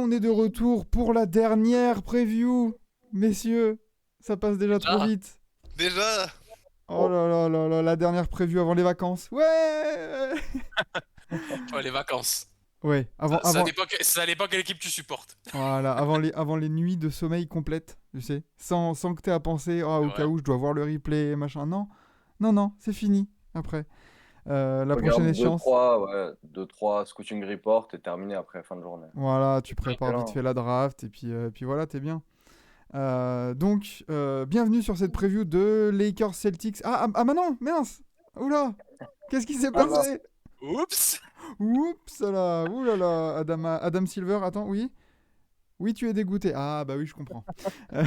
on est de retour pour la dernière preview. Messieurs, ça passe déjà trop Déjà, vite. déjà. Oh Oh, là là là là, la dernière preview avant les vacances. Ouais. Ouais, les vacances. Ouais, Ça, avant, ça avant, dépend, ça dépend quelle équipe tu supportes. voilà, avant les nuits de sommeil complètes, tu sais. Sans que t'aies à penser, ah, C'est au cas vrai. où je dois voir le replay, machin. Non, non, non, c'est fini après. La prochaine regarde échéance. deux, trois scouting report et terminé après fin de journée. Voilà, tu prépares vite Excellent. fait la draft et puis voilà, t'es bien. Bienvenue sur cette preview de Lakers Celtics. Ah, non, mince. Oula, qu'est-ce qui s'est Ah mince. passé? Oups. Oups là, oulala, Adam Silver, attends, oui. Oui, tu es dégoûté. Ah bah oui, je comprends. Euh,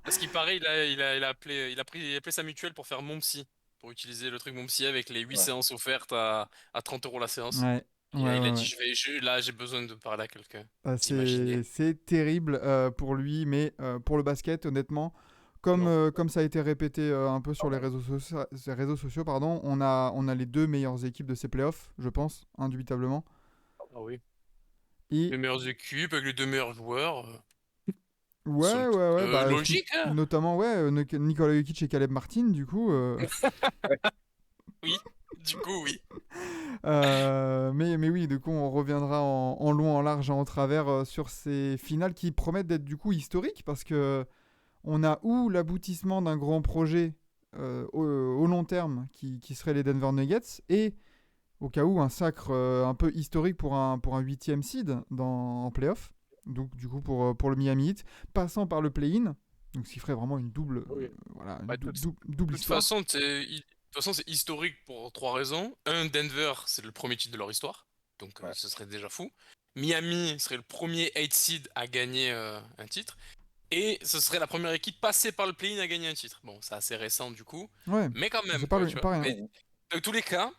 Parce qu'il paraît, il a appelé sa mutuelle pour faire Mon Psy. Pour utiliser le truc Mon Psy avec les 8 Ouais. séances offertes à 30 € la séance. ouais, ouais, Et il ouais, a dit, ouais. là, j'ai besoin de parler à quelqu'un. Ah, Vous imaginez? c'est terrible pour lui, mais pour le basket, honnêtement, Non. comme ça a été répété un peu sur les réseaux sociaux, pardon, on a les deux meilleures équipes de ces playoffs, je pense, indubitablement. Ah oui. Et Les meilleures équipes avec les deux meilleurs joueurs. ouais, Somme toute, ouais, ouais, bah, logique, hein? notamment, ouais, Nikola Jokic et Caleb Martin, du coup. Oui. Du coup, oui. Mais oui, du coup, on reviendra en long, en large et en travers sur ces finales qui promettent d'être du coup historiques parce que on a ou l'aboutissement d'un grand projet au long terme qui serait les Denver Nuggets et au cas où un sacre un peu historique pour un huitième seed en playoff. Donc du coup pour le Miami Heat, passant par le play-in, donc ce qui ferait vraiment une double, Oui. voilà, une Bah, de double toute histoire. façon, c'est historique pour trois raisons. Un, Denver, c'est le premier titre de leur histoire, donc Ouais. ce serait déjà fou. Miami serait le premier 8 seed à gagner un titre. Et ce serait la première équipe passée par le play-in à gagner un titre. Bon, c'est assez récent du coup, Ouais, mais quand c'est même, pas, quoi, tu vois. pas rien. Mais dans tous les cas,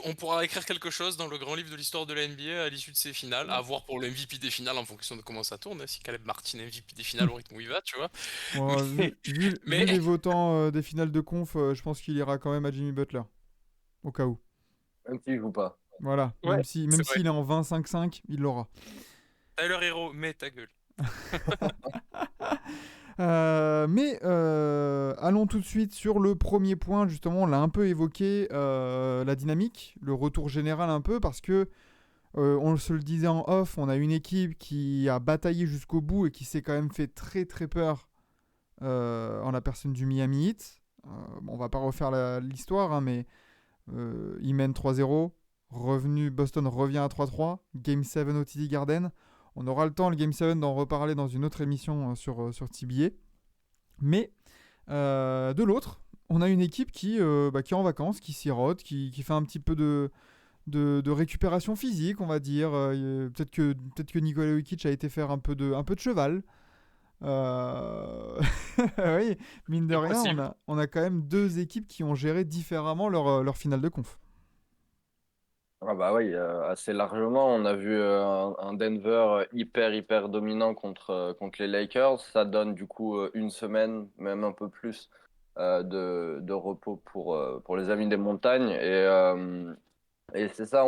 on pourra écrire quelque chose dans le grand livre de l'histoire de la NBA à l'issue de ces finales, à voir pour le MVP des finales en fonction de comment ça tourne, hein. Si Caleb Martin est MVP des finales au rythme où il va, tu vois. Bon, Mais, vu mais les votants des finales de conf, je pense qu'il ira quand même à Jimmy Butler, au cas où. Même s'il joue pas. Voilà, même ouais, si même c'est vrai. s'il est en 20-5-5, il l'aura. Tyler Hero, mets ta gueule. Mais allons tout de suite sur le premier point, justement, on l'a un peu évoqué, la dynamique, le retour général un peu, parce que on se le disait en off, on a une équipe qui a bataillé jusqu'au bout et qui s'est quand même fait très très peur en la personne du Miami Heat. Bon, on va pas refaire l'histoire, hein, mais ils mènent 3-0. Boston revient à 3-3. Game 7 au TD Garden. On aura le temps, le Game 7, d'en reparler dans une autre émission sur TBA. Mais de l'autre, on a une équipe qui est en vacances, qui sirote, qui fait un petit peu de récupération physique, on va dire. Peut-être que Nikola Jokic a été faire un peu de cheval. Oui, mine de C'est rien, on possible. a, on a quand même deux équipes qui ont géré différemment leur finale de conf. Ah bah oui, assez largement. On a vu un Denver hyper dominant contre les Lakers. Ça donne du coup une semaine, même un peu plus, de repos pour les amis des montagnes. Et c'est ça,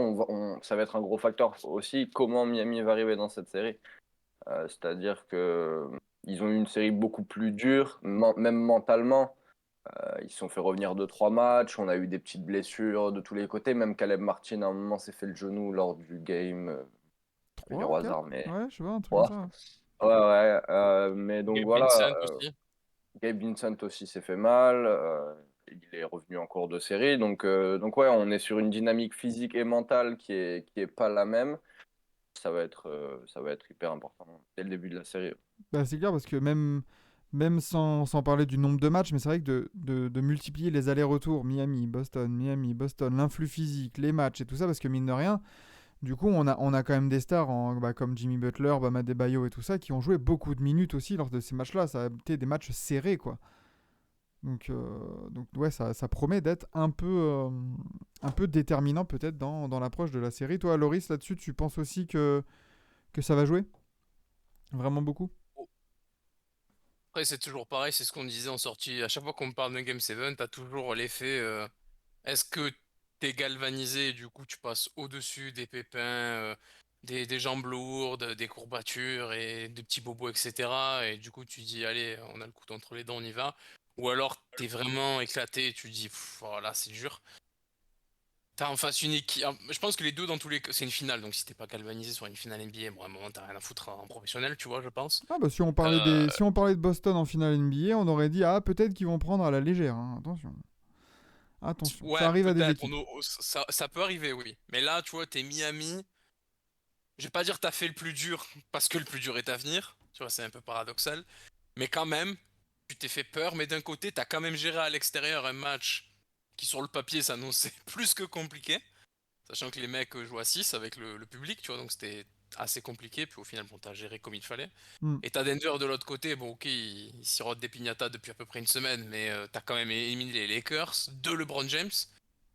ça va être un gros facteur aussi, comment Miami va arriver dans cette série. C'est-à-dire que ils ont eu une série beaucoup plus dure, même mentalement. Ils se sont fait revenir de trois matchs. On a eu des petites blessures de tous les côtés. Même Caleb Martin, à un moment, s'est fait le genou lors du game. Je vais dire 3, au 4. hasard, mais Ouais, je sais pas, un truc comme 3. ça. Ouais. Mais donc Gabe voilà, Vincent aussi. Gabe Vincent aussi s'est fait mal. Il est revenu en cours de série. Donc ouais, on est sur une dynamique physique et mentale qui est pas la même. Ça va être hyper important dès le début de la série. Bah, c'est clair parce que même sans parler du nombre de matchs, mais c'est vrai que de multiplier les allers-retours, Miami, Boston, l'influx physique, les matchs et tout ça, parce que mine de rien, du coup, on a quand même des stars comme Jimmy Butler, Bam Adebayo et tout ça, qui ont joué beaucoup de minutes aussi lors de ces matchs-là. Ça a été des matchs serrés, quoi. Donc ouais, ça promet d'être un peu déterminant peut-être dans l'approche de la série. Toi, Loris, là-dessus, tu penses aussi que ça va jouer vraiment beaucoup? Après, c'est toujours pareil, c'est ce qu'on disait en sortie. À chaque fois qu'on parle d'un Game 7, t'as toujours l'effet est-ce que t'es galvanisé et du coup tu passes au-dessus des pépins des jambes lourdes, des courbatures et des petits bobos, etc. Et du coup, tu dis, allez, on a le couteau entre les dents, on y va. Ou alors, t'es vraiment éclaté et tu dis, voilà, c'est dur. T'as en face une équipe. Je pense que les deux, dans tous les cas, c'est une finale. Donc, si t'es pas galvanisé sur une finale NBA, bon, à un moment, t'as rien à foutre en professionnel, tu vois, je pense. Ah bah si on parlait Euh, si on parlait de Boston en finale NBA, on aurait dit peut-être qu'ils vont prendre à la légère, hein. Attention. Attention, ça ouais, arrive à des peut-être. équipes. Ça peut arriver, oui. Mais là, tu vois, t'es Miami. Je vais pas dire t'as fait le plus dur, parce que le plus dur est à venir. Tu vois, c'est un peu paradoxal. Mais quand même, tu t'es fait peur. Mais d'un côté, t'as quand même géré à l'extérieur un match qui, sur le papier, s'annonçait plus que compliqué. Sachant que les mecs jouent à 6 avec le public, tu vois, donc c'était assez compliqué. Puis au final, bon, t'as géré comme il fallait. Hmm. Et t'as Denver de l'autre côté, bon, ok, il sirote des piñatas depuis à peu près une semaine, mais t'as quand même éliminé les Lakers de LeBron James.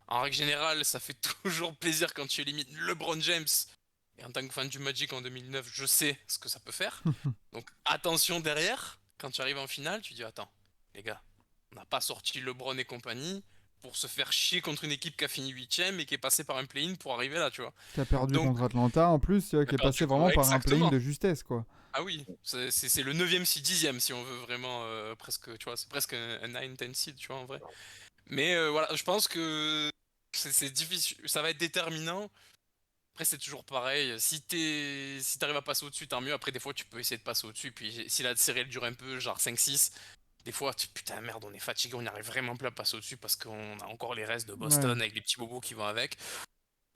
En règle générale, ça fait toujours plaisir quand tu élimines LeBron James. Et en tant que fan du Magic en 2009, je sais ce que ça peut faire. Donc attention derrière, quand tu arrives en finale, tu dis attends, les gars, on n'a pas sorti LeBron et compagnie pour se faire chier contre une équipe qui a fini 8ème et qui est passée par un play-in pour arriver là, tu vois. Qui a perdu Donc, contre Atlanta en plus, on qui a est passé perdu vraiment par un play-in exactement. de justesse, quoi. Ah oui, c'est le 9ème si 10ème si on veut vraiment presque, tu vois, c'est presque un 9-10 seed, tu vois, en vrai. Mais voilà, je pense que c'est difficile, ça va être déterminant. Après, c'est toujours pareil. Si t'arrives à passer au-dessus, tant mieux. Après, des fois, tu peux essayer de passer au-dessus. Puis, si la série elle dure un peu, genre 5-6, des fois, putain, merde, on est fatigué, on n'y arrive vraiment plus à passer au-dessus parce qu'on a encore les restes de Ouais. Boston avec les petits bobos qui vont avec.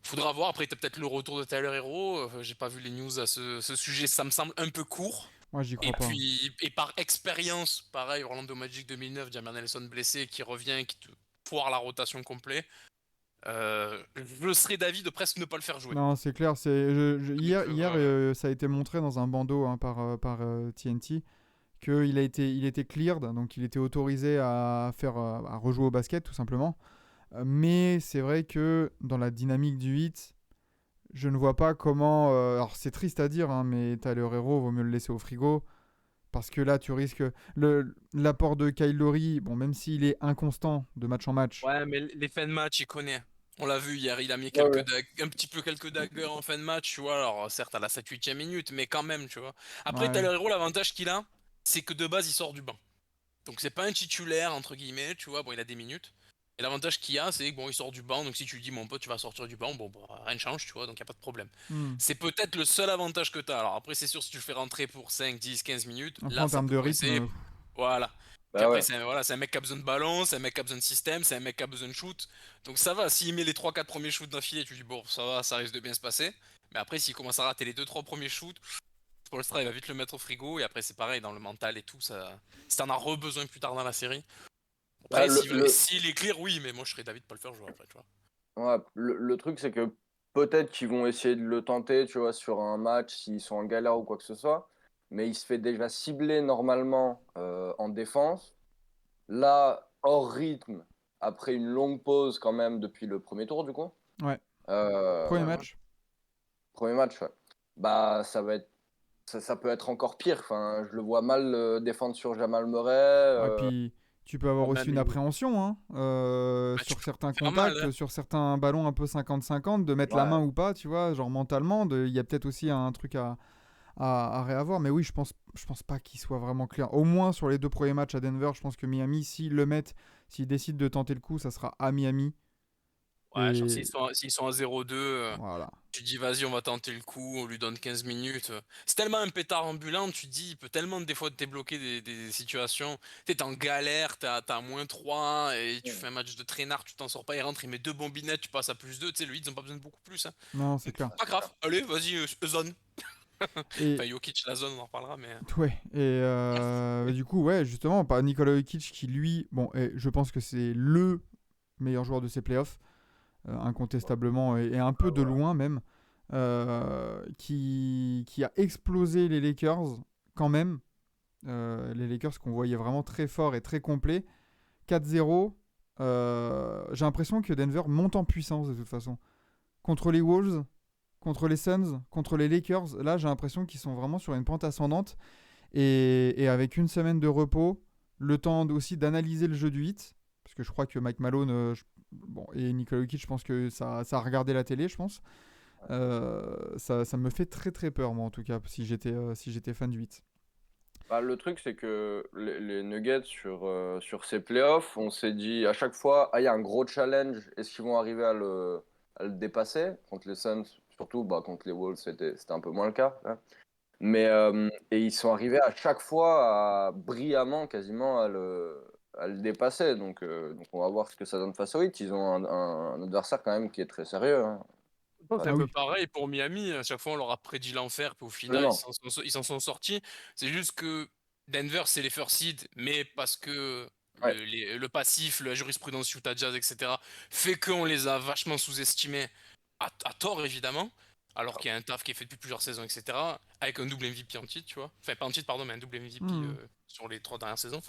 Faudra voir. Après, t'as peut-être le retour de Tyler Hero. J'ai pas vu les news à ce sujet. Ça me semble un peu court. Moi, j'y Et crois pas. puis, et par expérience, pareil, Orlando Magic 2009, Jameer Nelson blessé, qui revient, qui te foire la rotation complète. Je serais d'avis de presque ne pas le faire jouer. Non, c'est clair. Donc, Hier ça a été montré dans un bandeau, hein, par TNT il était cleared, donc il était autorisé à rejouer au basket tout simplement. Mais c'est vrai que dans la dynamique du hit, je ne vois pas comment. Alors c'est triste à dire, hein, mais Tyler Hero, vaut mieux le laisser au frigo. Parce que là, tu risques. L'apport de Kyle Lowry, bon, même s'il est inconstant de match en match. ouais, mais les fins de match, il connaît. On l'a vu hier, il a mis Ouais, ouais. un petit peu quelques daggers en fin de match, tu vois. Alors, certes, à la 7-8e minute, mais quand même, tu vois. Après, Ouais. Tyler Hero, l'avantage qu'il a, c'est que de base, il sort du banc. Donc, c'est pas un titulaire, entre guillemets, tu vois. Bon, il a des minutes. Et l'avantage qu'il a, c'est que bon, il sort du banc. Donc, si tu lui dis, mon pote, tu vas sortir du banc, bon, bah, rien ne change, tu vois. Donc, il a pas de problème. Hmm. C'est peut-être le seul avantage que tu as. Alors, après, c'est sûr, si tu le fais rentrer pour 5, 10, 15 minutes, Après, là, en ça termes peut de rythme, coincer. Voilà. Puis Bah après, ouais. c'est un mec qui a besoin de ballon, c'est un mec qui a besoin de système, c'est un mec qui a besoin de shoot. Donc ça va, s'il met les 3-4 premiers shoots d'affilée, tu dis bon, ça va, ça risque de bien se passer. Mais après, s'il commence à rater les 2-3 premiers shoots, Spoelstra il va vite le mettre au frigo. Et après, c'est pareil, dans le mental et tout, ça. Si t'en as re-besoin plus tard dans la série. Bah, Après, s'il est clear, oui, mais moi je serais d'avis de pas le faire jouer après, tu vois. ouais, le truc, c'est que peut-être qu'ils vont essayer de le tenter, tu vois, sur un match, s'ils sont en galère ou quoi que ce soit. Mais il se fait déjà cibler normalement en défense. Là, hors rythme, après une longue pause quand même depuis le premier tour, du coup. ouais. Premier Euh, match. Premier match, ouais. Bah, ça peut être encore pire. Enfin, je le vois mal défendre sur Jamal Murray. Et puis, tu peux avoir Bon, aussi même, une appréhension, hein, bah, tu sur peux certains faire mal, contacts, hein. sur certains ballons un peu 50-50, de mettre la Ouais. main ou pas, tu vois, genre mentalement. Il y a peut-être aussi un truc à réavoir. Mais oui, je pense pas qu'il soit vraiment clair. Au moins sur les deux premiers matchs à Denver, je pense que Miami, s'ils le mettent, s'ils décident de tenter le coup, ça sera à Miami. Ouais, genre Et s'ils sont à 0-2, voilà. tu dis vas-y, on va tenter le coup, on lui donne 15 minutes. C'est tellement un pétard ambulant, tu dis, il peut tellement des fois te débloquer des situations. T'es en galère, t'as -3 et tu fais un match de traînard, tu t'en sors pas, il rentre, il met deux bombinettes, tu passes à +2. Tu sais, le hit, ils ont pas besoin de beaucoup plus, hein. Non, c'est Donc, clair. pas grave, allez, vas-y, zone. Et Enfin, Jokic, la zone, on en reparlera, mais. ouais. Et du coup, ouais, justement, pas Nikola Jokic qui lui, bon, je pense que c'est le meilleur joueur de ces playoffs. Incontestablement et un peu de loin même, qui a explosé les Lakers quand même. Les Lakers qu'on voyait vraiment très forts et très complets. 4-0. J'ai l'impression que Denver monte en puissance de toute façon. Contre les Wolves, contre les Suns, contre les Lakers, là j'ai l'impression qu'ils sont vraiment sur une pente ascendante. Et avec une semaine de repos, le temps aussi d'analyser le jeu du hit, parce que je crois que Mike Malone bon, et Nikola Jokic, je pense que ça a regardé la télé, je pense. Ça me fait très très peur, moi en tout cas, si j'étais fan du Heat. Bah, le truc, c'est que les Nuggets, sur ces playoffs, on s'est dit à chaque fois, ah, il y a un gros challenge, est-ce qu'ils vont arriver à le dépasser? Contre les Suns, surtout, bah, contre les Wolves, c'était un peu moins le cas, hein. Et ils sont arrivés à chaque fois, brillamment, quasiment, à le dépasser. Donc on va voir ce que ça donne face aux Heat. Ils ont un adversaire quand même qui est très sérieux, hein. C'est Ah un peu oui. pareil pour Miami. À chaque fois, on leur a prédit l'enfer, puis au final, Absolument. ils s'en sont sortis. C'est juste que Denver, c'est les first seed, mais parce que Ouais. le passif, la jurisprudence Utah Jazz, etc., fait qu'on les a vachement sous-estimés, à tort évidemment, alors qu'il y a un taf qui est fait depuis plusieurs saisons, etc., avec un double MVP en titre, tu vois. Enfin, pas en titre, pardon, mais un double MVP Hmm. sur les 3 dernières saisons.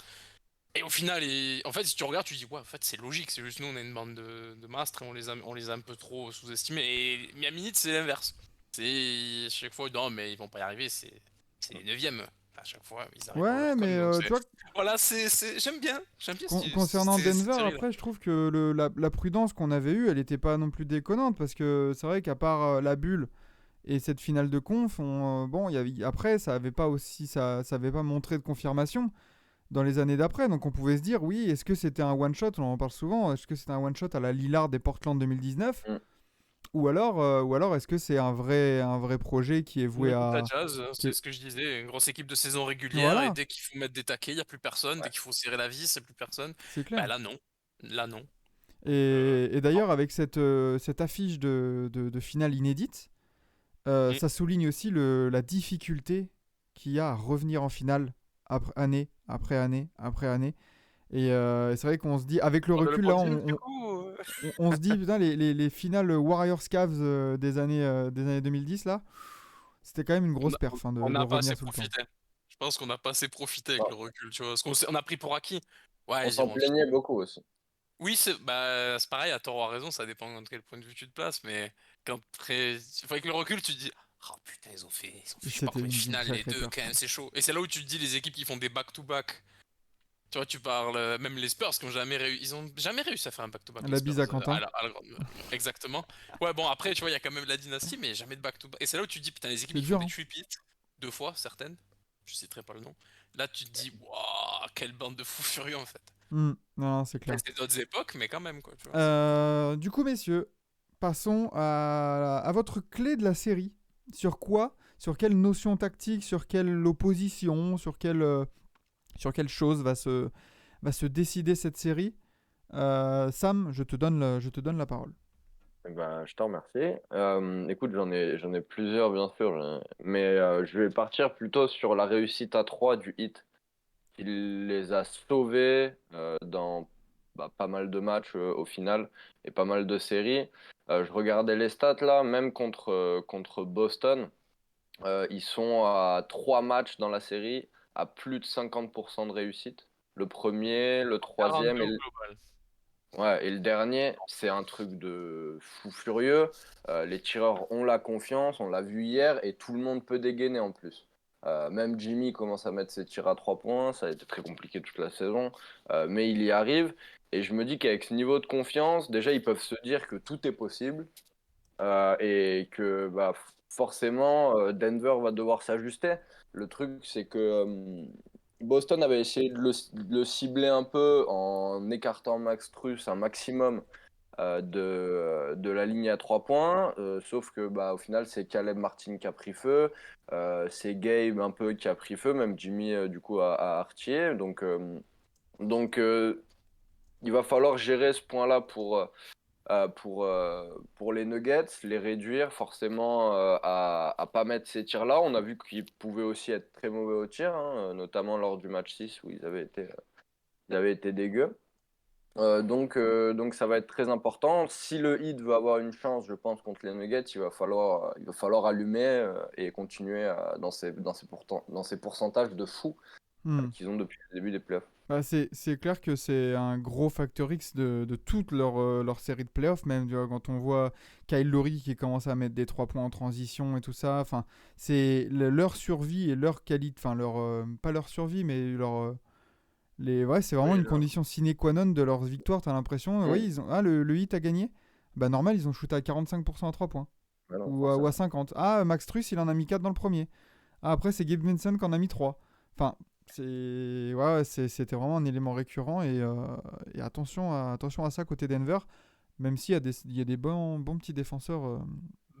Et au final, en fait, si tu regardes, tu dis, ouais, en fait, c'est logique, c'est juste nous, on est une bande de mastres et on les a un peu trop sous-estimés. Et Miami Heat, c'est l'inverse. C'est chaque fois, non, mais ils vont pas y arriver, c'est les 9e. À chaque fois, ils arrivent dans Ouais, leur com. mais Donc, tu vois, voilà, j'aime bien concernant cette Denver, série-là. après, je trouve que la prudence qu'on avait eue, elle était pas non plus déconnante, parce que c'est vrai qu'à part la bulle et cette finale de conf, bon, après, ça avait pas montré de confirmation dans les années d'après. Donc on pouvait se dire, oui, est-ce que c'était un one-shot? On en parle souvent. Est-ce que c'était un one-shot à la Lillard des Portland 2019? Mm. Ou alors est-ce que c'est un vrai projet qui est voué Le Utah à... Jazz, qui c'est est- ce que je disais, une grosse équipe de saison régulière, et Voilà, dès qu'il faut mettre des taquets, il n'y a plus personne. Dès Ouais. qu'il faut serrer la vis, c'est plus personne. c'est Bah clair. là, non. Là, non. Et Non. d'ailleurs, avec cette affiche de finale inédite, Mm. ça souligne aussi la difficulté qu'il y a à revenir en finale année après année après année. Et c'est vrai qu'on se dit, avec le On a recul, LeBron là, James, du coup. on se dit, putain, les finales Warriors-Cavs des années 2010, là, c'était quand même une On grosse a- perf, hein, on de n'a pas assez revenir sous le temps. profité. Je pense qu'on n'a pas assez profité avec Ouais. le recul, tu vois. Parce on a pris pour acquis. Ouais, On ils s'en iront en finale. plaignait beaucoup aussi. Oui, c'est pareil, à tort ou à raison, ça dépend de quel point de vue tu te places, mais avec le recul, tu te dis, oh putain, ils ont fait chier C'était parfois une une finale, les sacrée deux, perf, quand même, hein. c'est chaud. Et c'est là où tu te dis, les équipes qui font des back-to-back. Tu vois, tu parles, même les Spurs qui ont jamais réussi, ils ont jamais réussi à faire un back-to-back, les La Spurs. bise à Quentin. Exactement. Ouais, bon, après, tu vois, il y a quand même la dynastie, mais jamais de back-to-back. Et c'est là où tu te dis, putain, les équipes C'est qui font dur, des hein. three-peat, 2 fois, certaines, je citerai pas le nom. Là, tu te dis, waouh, quelle bande de fous furieux, en fait. Non, c'est clair. C'est d'autres époques, mais quand même, quoi, tu vois. Du coup, messieurs, passons à votre clé de la série. Sur quelle notion tactique, sur quelle opposition, sur quelle chose va se décider cette série? Sam, je te donne la parole. Eh ben, je te remercie. Écoute, j'en ai plusieurs, bien sûr, mais je vais partir plutôt sur la réussite à 3 du Heat. Il les a sauvés dans pas mal de matchs au final et pas mal de séries. Je regardais les stats là, même contre Boston. Ils sont à 3 matchs dans la série à plus de 50% de réussite. Le premier, le troisième 42 et au le, global. ouais, et le dernier, c'est un truc de fou furieux. Les tireurs ont la confiance, on l'a vu hier, et tout le monde peut dégainer en plus. Même Jimmy commence à mettre ses tirs à 3 points, ça a été très compliqué toute la saison, mais il y arrive. Et je me dis qu'avec ce niveau de confiance, déjà, ils peuvent se dire que tout est possible et que forcément, Denver va devoir s'ajuster. Le truc, c'est que Boston avait essayé de le cibler un peu en écartant Max Truss un maximum de la ligne à 3 points, sauf que au final, c'est Caleb Martin qui a pris feu, c'est Gabe un peu qui a pris feu, même Jimmy du coup a artier. Donc, il va falloir gérer ce point-là pour les Nuggets, les réduire forcément à pas mettre ces tirs-là. On a vu qu'ils pouvaient aussi être très mauvais au tir, hein, notamment lors du match 6 où ils avaient été dégueux. Donc ça va être très important. Si le Heat veut avoir une chance, je pense, contre les Nuggets, il va falloir allumer et continuer dans ces pourcentages de fou Hmm. qu'ils ont depuis le début des playoffs. Bah, c'est clair que c'est un gros facteur X de toute leur série de playoffs, même tu vois, quand on voit Kyle Lowry qui commence à mettre des 3 points en transition et tout ça. Enfin, c'est leur survie et leur qualité, enfin pas leur survie, mais ouais, c'est vraiment Oui, une condition sine qua non de leur victoire. T'as l'impression, oui, Hmm. le Heat a gagné. Bah normal, ils ont shooté à 45% à 3 points. Ouais, non, ou à 50. Ah, Max Truss, il en a mis 4 dans le premier. Ah, après, c'est Gabe Vincent qui en a mis 3. Enfin, c'était vraiment un élément récurrent. Et attention à ça côté Denver. Même s'il y a des bons petits défenseurs.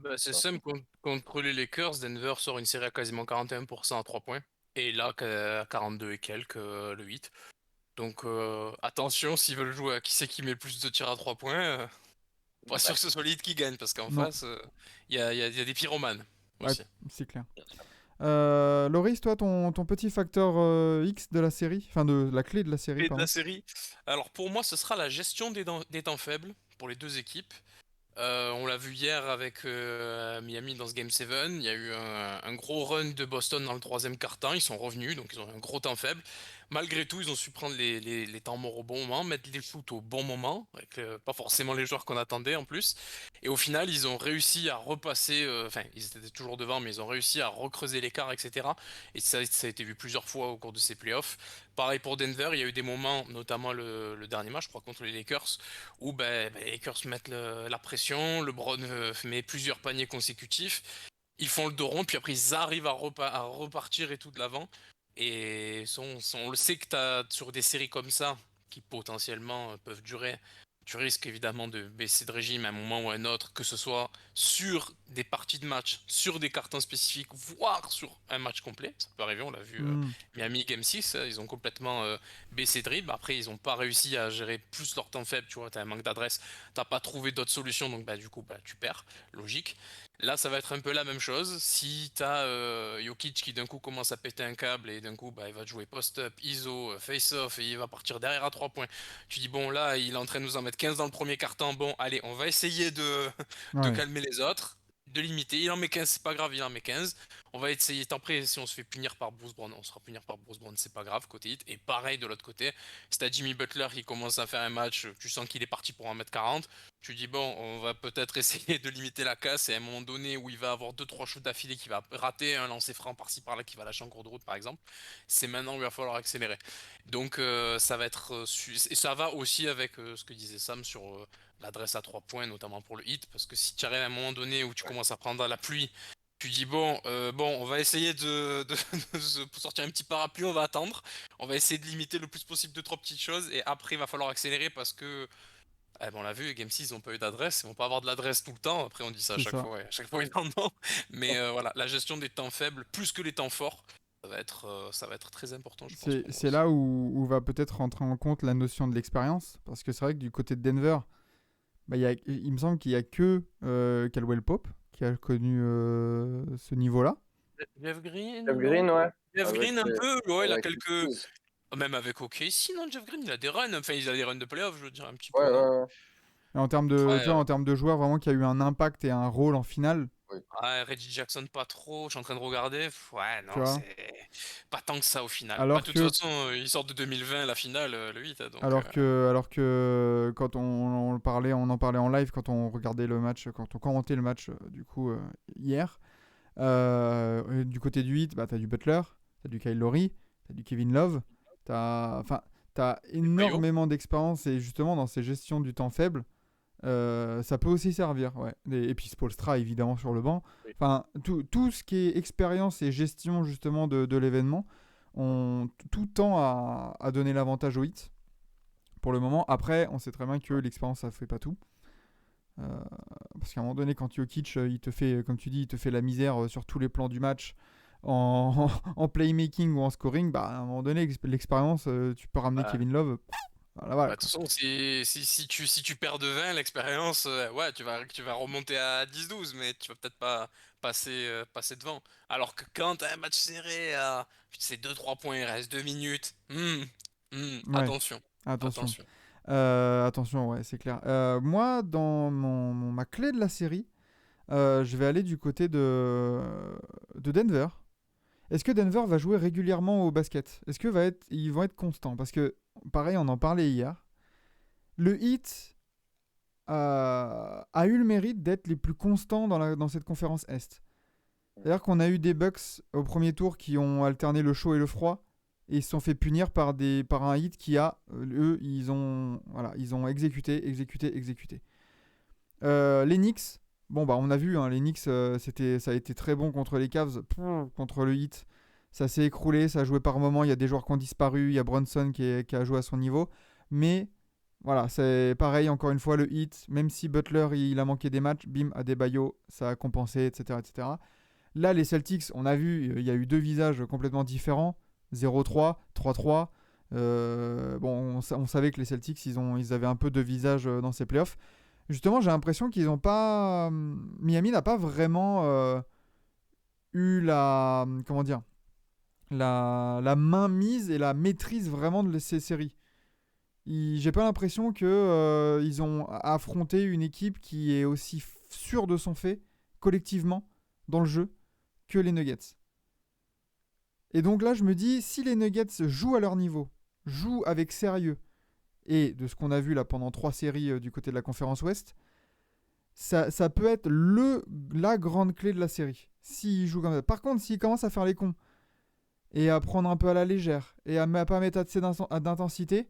Bah, c'est non, simple, contre les Lakers, Denver sort une série à quasiment 41% à 3 points. Et là, à 42 et quelques, le 8. Donc attention, s'ils veulent jouer à qui c'est qui met le plus de tirs à 3 points, pas sûr ouais, que ce soit l'élite qui gagne, parce qu'en Non, face, il y a des pyromanes ouais, aussi. c'est clair. bien sûr. Loris, toi, ton petit facteur X de la série, enfin de la clé de la série, Et de la pardon. série, alors pour moi, ce sera la gestion des temps faibles pour les deux équipes. On l'a vu hier avec Miami dans ce Game 7. Il y a eu un gros run de Boston dans le troisième quart-temps. Ils sont revenus, donc ils ont eu un gros temps faible. Malgré tout, ils ont su prendre les temps morts au bon moment, mettre les shoots au bon moment, avec pas forcément les joueurs qu'on attendait en plus. Et au final, ils ont réussi à repasser, enfin, ils étaient toujours devant, mais ils ont réussi à recreuser l'écart, etc. Et ça a été vu plusieurs fois au cours de ces playoffs. Pareil pour Denver, il y a eu des moments, notamment le dernier match, je crois, contre les Lakers, où les Lakers mettent la pression, LeBron met plusieurs paniers consécutifs, ils font le dos rond, puis après ils arrivent à repartir et tout de l'avant. Et on le sait que sur des séries comme ça, qui potentiellement peuvent durer, tu risques évidemment de baisser de régime à un moment ou à un autre, que ce soit sur des parties de match, sur des cartons spécifiques, voire sur un match complet. Ça peut arriver, on l'a vu Hmm, Miami Game 6, ils ont complètement baissé de rythme. Après, ils n'ont pas réussi à gérer plus leur temps faible, tu vois, tu as un manque d'adresse, t'as pas trouvé d'autres solutions, donc du coup, tu perds, logique. Là, ça va être un peu la même chose. Si t'as Jokic qui d'un coup commence à péter un câble et d'un coup il va te jouer post-up, ISO, face-off et il va partir derrière à 3 points. Tu dis bon là, il est en train de nous en mettre 15 dans le premier quart-temps. Bon, allez, on va essayer de ouais, calmer les autres, de limiter. Il en met 15, c'est pas grave, il en met 15. On va essayer, tant pis, si on se fait punir par Bruce Brown, on sera punir par Bruce Brown, c'est pas grave, côté hit. Et pareil de l'autre côté, si t'as Jimmy Butler qui commence à faire un match, tu sens qu'il est parti pour 1m40, tu dis bon, on va peut-être essayer de limiter la casse et à un moment donné où il va avoir 2-3 shoots d'affilée qui va rater, un lancer franc par-ci par-là qui va lâcher en cours de route par exemple, c'est maintenant où il va falloir accélérer. Donc ça va être et ça va aussi avec ce que disait Sam sur l'adresse à 3 points, notamment pour le hit, parce que si tu arrives à un moment donné où tu commences à prendre à la pluie, tu dis bon, on va essayer de pour sortir un petit parapluie, on va attendre, on va essayer de limiter le plus possible deux trois petites choses et après il va falloir accélérer parce que on l'a vu, Game 6 ils n'ont pas eu d'adresse, ils vont pas avoir de l'adresse tout le temps. Après on dit ça à c'est chaque ça. fois, ouais, à chaque fois ils en ont. Mais voilà, la gestion des temps faibles plus que les temps forts, ça va être très important je pense pour moi C'est aussi. là où va peut-être rentrer en compte la notion de l'expérience. Parce que c'est vrai que du côté de Denver, il me semble qu'il n'y a que Caldwell Pope qui a connu ce niveau-là. Jeff Green, Jeff non? Green, ouais, Jeff avec Green un peu, ouais, il a avec les quelques. Kings. Même avec OKC, non, Jeff Green il a des runs, enfin il a des runs de playoff, je veux dire un petit Ouais, peu, non? ouais, ouais. Et en termes de, tu Ouais, vois, en termes de joueurs vraiment qui a eu un impact et un rôle en finale, Oui. ouais, Reggie Jackson pas trop, je suis en train de regarder. Ouais, tu non, vois. c'est pas tant que ça au final. Bah, de Alors toute que, façon, il sort de 2020 la finale, le 8, hein, donc. alors que quand on en parlait en live, quand on regardait le match, quand on commentait le match, du coup, hier, du côté du 8, bah, t'as du Butler, t'as du Kyle Lowry, t'as du Kevin Love, enfin, t'as Et Bayo. énormément d'expérience et justement dans ces gestions du temps faible, ça peut aussi servir, ouais. Et puis Spoelstra évidemment sur le banc. Oui. Enfin, tout ce qui est expérience et gestion justement de l'événement, tout tend à donner l'avantage au hit pour le moment. Après, on sait très bien que l'expérience ça fait pas tout. Euh, Parce qu'à un moment donné, quand Jokic, il te fait, comme tu dis, il te fait la misère sur tous les plans du match, en playmaking ou en scoring, bah à un moment donné, l'expérience, tu peux ramener Bah, Kevin Love. Voilà, voilà de toute quoi. façon, si tu perds de 20, l'expérience, ouais, tu vas remonter à 10-12, mais tu vas peut-être pas passer devant. Alors que quand t'as un match serré, c'est 2-3 points, il reste 2 minutes. Ouais, Attention, attention. attention. Attention, ouais, c'est clair. Moi, dans ma clé de la série, je vais aller du côté de Denver. Est-ce que Denver va jouer régulièrement au basket? Est-ce que ils vont être constants? Parce que, pareil, on en parlait hier. Le Heat a eu le mérite d'être les plus constants dans cette conférence Est. C'est-à-dire qu'on a eu des Bucks au premier tour qui ont alterné le chaud et le froid et ils se sont fait punir par un Heat qui a, eux, ils ont exécuté. Les Knicks, Bon, bah, on a vu, hein, les Knicks, ça a été très bon contre les Cavs, contre le Heat. Ça s'est écroulé, ça a joué par moments. Il y a des joueurs qui ont disparu. Il y a Brunson qui a joué à son niveau. Mais voilà, c'est pareil, encore une fois, le Heat, même si Butler il a manqué des matchs, bim, Adebayo, ça a compensé, etc., etc. Là, les Celtics, on a vu, il y a eu deux visages complètement différents, 0-3, 3-3. Bon, on savait que les Celtics, ils avaient un peu de visage dans ces playoffs. Justement, j'ai l'impression qu'ils n'ont pas. Miami n'a pas vraiment eu la. Comment dire, la main mise et la maîtrise vraiment de ces séries. J'ai pas l'impression que ils ont affronté une équipe qui est aussi sûre de son fait, collectivement, dans le jeu, que les Nuggets. Et donc là, je me dis, si les Nuggets jouent à leur niveau, jouent avec sérieux, et de ce qu'on a vu là pendant 3 séries du côté de la conférence Ouest, ça peut être la grande clé de la série. S'ils jouent comme ça. Par contre, s'ils commencent à faire les cons, et à prendre un peu à la légère, et à pas mettre assez d'intensité,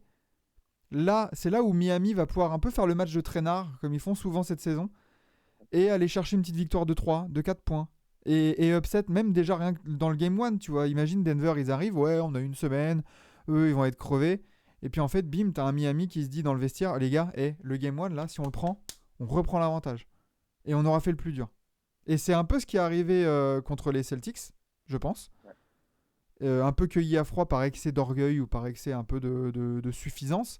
là, c'est là où Miami va pouvoir un peu faire le match de traînard, comme ils font souvent cette saison, et aller chercher une petite victoire de 3, de 4 points. Et upset, même déjà rien que dans le Game 1, tu vois. Imagine Denver, ils arrivent, ouais, on a une semaine, eux, ils vont être crevés. Et puis en fait, bim, t'as un Miami qui se dit dans le vestiaire, les gars, le Game 1, là, si on le prend, on reprend l'avantage. Et on aura fait le plus dur. Et c'est un peu ce qui est arrivé contre les Celtics, je pense. Un peu cueilli à froid par excès d'orgueil ou par excès un peu de suffisance.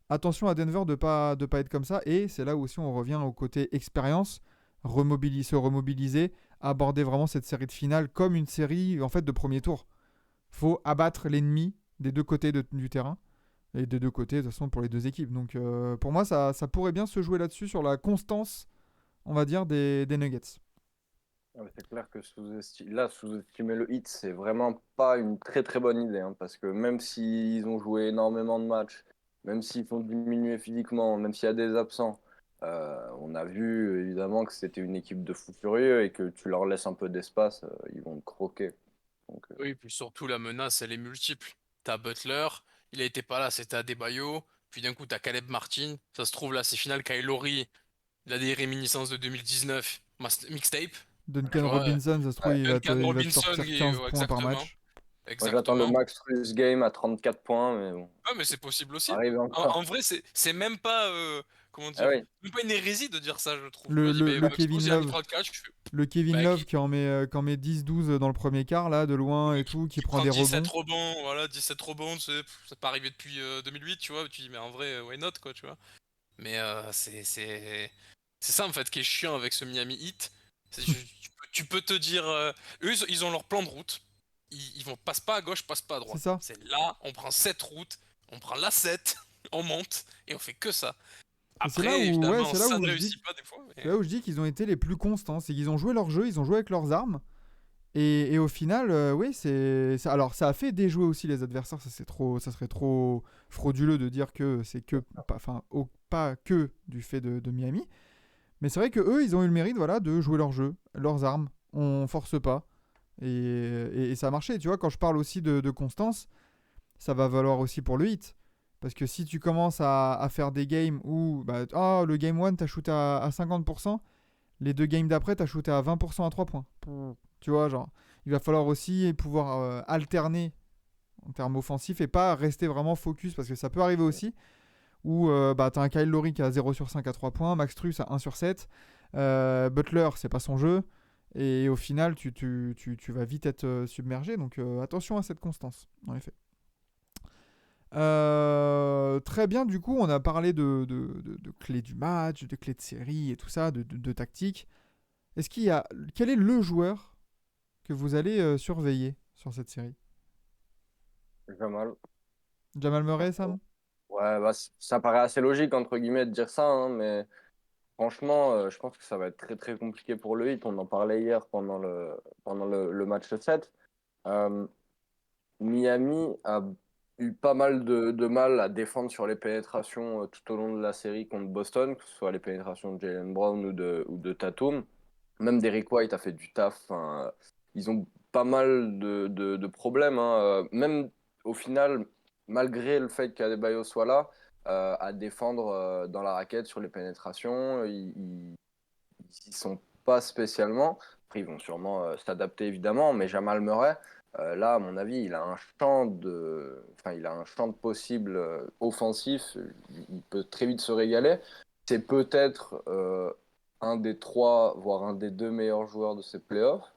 Attention à Denver de pas être comme ça. Et c'est là où aussi on revient au côté expérience, se remobiliser, aborder vraiment cette série de finale comme une série en fait de premier tour. Faut abattre l'ennemi des deux côtés du terrain. Et des deux côtés, de toute façon, pour les deux équipes. Donc pour moi, ça pourrait bien se jouer là-dessus, sur la constance, on va dire, des Nuggets. Ah, mais c'est clair que sous-estimer le hit, c'est vraiment pas une très très bonne idée, hein, parce que même s'ils ont joué énormément de matchs, même s'ils font diminuer physiquement, même s'il y a des absents, on a vu évidemment que c'était une équipe de fous furieux et que tu leur laisses un peu d'espace, ils vont te croquer. Donc, Oui, puis surtout la menace, elle est multiple. T'as Butler, il a été pas là, c'était Adebayo. Puis d'un coup, t'as Caleb Martin. Ça se trouve là, c'est final Kyle Lowry. Il a des réminiscences de 2019. Mixtape, tu Duncan vois. Robinson, ça se trouve, ouais. Duncan il va te Robinson, sortir 15 ouais, points par exactement. match. Moi, j'attends le Exactement. Max Strus game à 34 points, mais bon, Ah, mais c'est possible aussi. arrive En, encore. en vrai, c'est même pas, comment Ah dire, oui, même pas une hérésie de dire ça, je trouve. Tu Le, m'as dit, le, mais le Max Strus, Kevin il a mis Love. 34, je fais, Le Kevin bah, Love qui en met 10-12 dans le premier quart, là, de loin et tout, qui qui prend prend des 17 rebonds. rebonds, voilà, 17 rebonds, c'est pas arrivé depuis 2008, tu vois. Tu dis, mais en vrai, why not, quoi, tu vois. Mais c'est ça, en fait, qui est chiant avec ce Miami Heat. Tu peux te dire, eux, ils ont leur plan de route. Ils vont passe pas à gauche, passe pas à C'est droite. ça. C'est là, on prend cette route, on prend la 7, on monte, et on fait que ça. Et c'est là Après, où, ouais, évidemment, c'est là ça où ne je dis, réussit pas des fois. c'est là où je dis qu'ils ont été les plus constants. C'est qu'ils ont joué leur jeu, ils ont joué avec leurs armes. Et au final, oui, alors ça a fait déjouer aussi les adversaires. Ça serait trop frauduleux de dire que c'est que, enfin, pas que du fait de Miami. Mais c'est vrai que eux, ils ont eu le mérite, voilà, de jouer leur jeu, leurs armes. On force pas. Et ça a marché. Tu vois, quand je parle aussi de constance, ça va valoir aussi pour le hit. Parce que si tu commences à faire des games où bah, le game 1, t'as shooté à 50%, les deux games d'après, t'as shooté à 20% à 3 points. Tu vois, genre, il va falloir aussi pouvoir alterner en termes offensifs et pas rester vraiment focus, parce que ça peut arriver aussi où bah, t'as un Kyle Lowry qui a 0 sur 5 à 3 points, Max Truss à 1 sur 7, Butler, c'est pas son jeu, et au final, tu vas vite être submergé, donc attention à cette constance, en effet. Très bien, du coup, on a parlé de clés du match, de clés de série et tout ça, de tactique. Quel est le joueur que vous allez surveiller sur cette série? Jamal. Jamal Murray, Sam? Ouais, bah, ça paraît assez logique, entre guillemets, de dire ça, hein, mais franchement, je pense que ça va être très très compliqué pour le Heat. On en parlait hier pendant le match 7. Euh, Miami a eu pas mal de mal à défendre sur les pénétrations tout au long de la série contre Boston, que ce soit les pénétrations de Jalen Brown ou de Tatum. Même Derrick White a fait du taf. Enfin, ils ont pas mal de problèmes, hein. Même au final, malgré le fait qu'Adebayo soit là, à défendre dans la raquette sur les pénétrations, y sont pas spécialement. Après, ils vont sûrement s'adapter évidemment, mais Jamal Murray, là, à mon avis, il a un champ de possibles offensif. Il peut très vite se régaler. C'est peut-être un des trois, voire un des deux meilleurs joueurs de ces playoffs,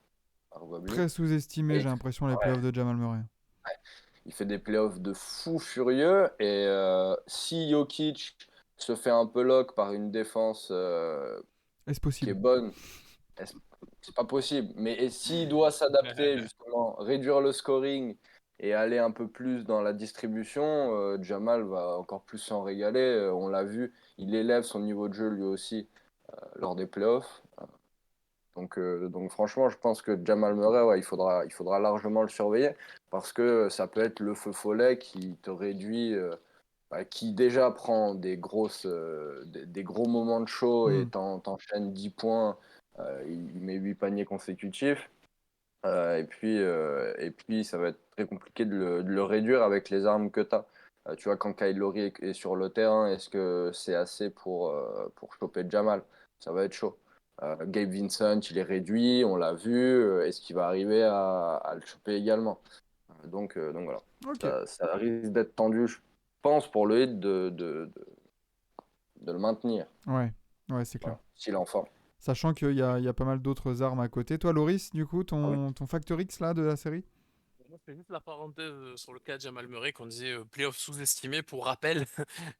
probablement. Très sous-estimé, Et j'ai l'impression, les ouais, playoffs de Jamal Murray. il fait des playoffs de fou furieux. Et si Jokic se fait un peu lock par une défense Est-ce qui est possible? bonne, est-ce- c'est pas possible. Mais s'il doit s'adapter, justement, réduire le scoring et aller un peu plus dans la distribution, Jamal va encore plus s'en régaler. On l'a vu, il élève son niveau de jeu lui aussi lors des playoffs. Donc franchement, je pense que Jamal Murray, ouais, il faudra largement le surveiller parce que ça peut être le feu follet qui te réduit, qui déjà prend des gros moments de show et Hmm. t'enchaîne 10 points, il met 8 paniers consécutifs. Et puis, ça va être très compliqué de le réduire avec les armes que tu as. Tu vois, quand Kyle Lowry est sur le terrain, est-ce que c'est assez pour choper Jamal? Ça va être chaud. Gabe Vincent, il est réduit, on l'a vu. Est-ce qu'il va arriver à le choper également? Donc voilà. Ok, Ça risque d'être tendu, je pense, pour le hit de le maintenir. ouais, ouais, c'est clair. Voilà, s'il est en forme. Sachant qu'il y a pas mal d'autres armes à côté. Toi, Loris, du coup, Ah oui. ton Factor X là de la série? Moi, je fais juste la parenthèse sur le cas de Jamal Murray qu'on disait playoff sous-estimé. Pour rappel,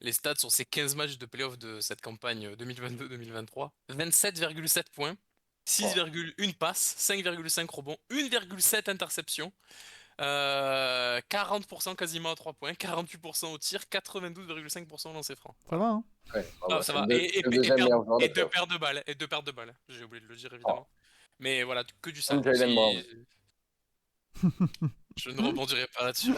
les stats sur ces 15 matchs de playoff de cette campagne 2022-2023. 27,7 points, Oh. 6,1 passes, 5,5 rebonds, 1,7 interceptions, 40% quasiment à 3 points, 48% au tir, 92,5% au lancer franc. Ça Voilà. va, hein? Ouais, Ah, bravo, ça c'est va. le deuxième meilleur joueur Et des deux playoffs. paires de balles. Et deux paires de balles. J'ai oublié de le dire Oh. évidemment. Mais voilà, que du Comme sale. Jalen Brown. Je ne rebondirai pas là-dessus.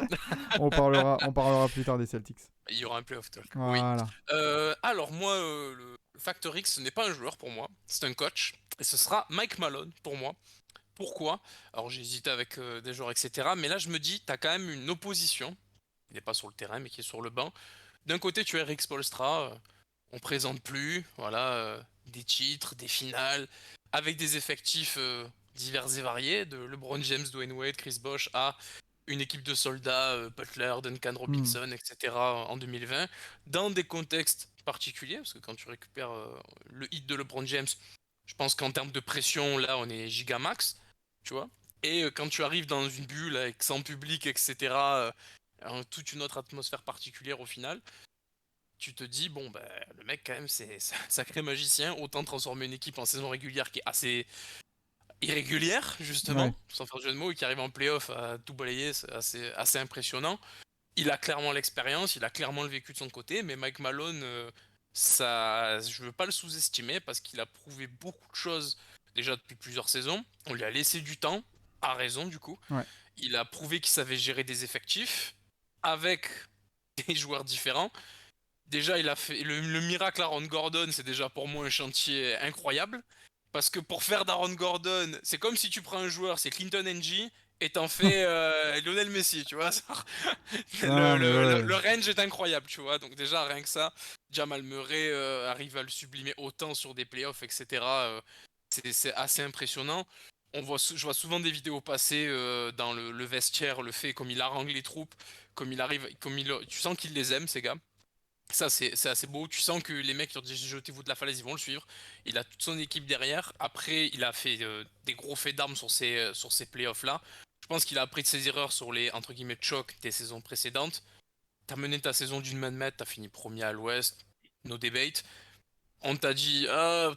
On parlera plus tard des Celtics. Il y aura un playoff talk. Oui. Voilà. Alors moi, le Factor X, ce n'est pas un joueur pour moi, c'est un coach. Et ce sera Mike Malone pour moi. Pourquoi? Alors j'ai hésité avec des joueurs, etc. Mais là, je me dis, tu as quand même une opposition. Il n'est pas sur le terrain, mais qui est sur le banc. D'un côté, tu as Eric Spoelstra. On présente plus. Voilà, des titres, des finales, avec des effectifs divers et variés, de LeBron James, Dwayne Wade, Chris Bosh à une équipe de soldats, Butler, Duncan Hmm. Robinson, etc. en 2020, dans des contextes particuliers, parce que quand tu récupères le hit de LeBron James, je pense qu'en termes de pression, là, on est gigamax, tu vois. Et quand tu arrives dans une bulle avec sans public, etc., toute une autre atmosphère particulière au final, tu te dis, bon, ben, le mec, quand même, c'est un sacré magicien, autant transformer une équipe en saison régulière qui est assez irrégulière, Ouais. justement, sans faire de jeu de mots, et qui arrive en playoff à tout balayer, c'est assez impressionnant. Il a clairement l'expérience, il a clairement le vécu de son côté, mais Mike Malone, je veux pas le sous-estimer parce qu'il a prouvé beaucoup de choses déjà depuis plusieurs saisons. On lui a laissé du temps, à raison du coup. Ouais. Il a prouvé qu'il savait gérer des effectifs avec des joueurs différents. Déjà, il a fait le miracle Aaron Gordon, c'est déjà pour moi un chantier incroyable. Parce que pour faire d'Aaron Gordon, c'est comme si tu prends un joueur, c'est Clinton NG, et t'en fais Lionel Messi, tu vois. Ah, mais ouais. Le range est incroyable, tu vois. Donc déjà, rien que ça, Jamal Murray arrive à le sublimer autant sur des playoffs, etc. C'est assez impressionnant. Je vois souvent des vidéos passer dans le vestiaire, le fait comme il harangue les troupes, comme il arrive, tu sens qu'il les aime, ces gars. Ça, c'est assez beau. Tu sens que les mecs qui ont dit jetez-vous de la falaise, ils vont le suivre. Il a toute son équipe derrière. Après, il a fait des gros faits d'armes sur ces playoffs-là. Je pense qu'il a appris de ses erreurs sur les entre guillemets chocs des saisons précédentes. T'as mené ta saison d'une main de maître, t'as fini premier à l'ouest, no debate. On t'a dit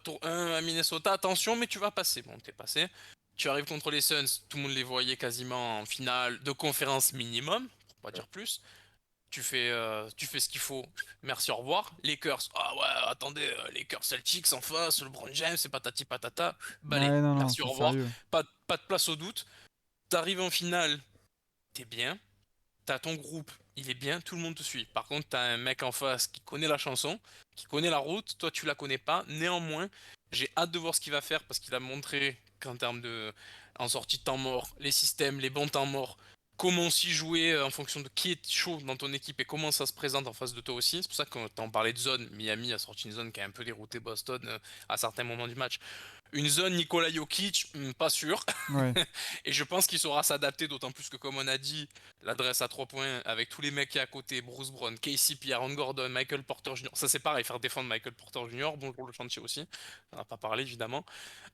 tour 1 à Minnesota, attention, mais tu vas passer. Bon, t'es passé. Tu arrives contre les Suns, tout le monde les voyait quasiment en finale de conférence minimum, pour pas dire plus. Tu fais ce qu'il faut. Merci, au revoir. Lakers. Ah ouais, attendez, Lakers Celtics en face, LeBron James, c'est patati patata. Balai. Ouais, non, non, Merci, au c'est revoir. sérieux. Pas de place au doute. T'arrives en finale, t'es bien. T'as ton groupe, il est bien, tout le monde te suit. Par contre, t'as un mec en face qui connaît la chanson, qui connaît la route, toi tu la connais pas. Néanmoins, j'ai hâte de voir ce qu'il va faire parce qu'il a montré qu'en termes de. En sortie de temps mort, les systèmes, les bons temps morts, comment s'y jouer en fonction de qui est chaud dans ton équipe et comment ça se présente en face de toi aussi. C'est pour ça que quand on parlait de zone, Miami a sorti une zone qui a un peu dérouté Boston à certains moments du match. Une zone Nikola Jokic, pas sûr. Ouais, Et je pense qu'il saura s'adapter, d'autant plus que, comme on a dit, l'adresse à 3 points avec tous les mecs qui est à côté, Bruce Brown, KCP, Aaron Gordon, Michael Porter Jr. Ça, c'est pareil, faire défendre Michael Porter Jr. Bonjour le chantier aussi. On n'a pas parlé, évidemment.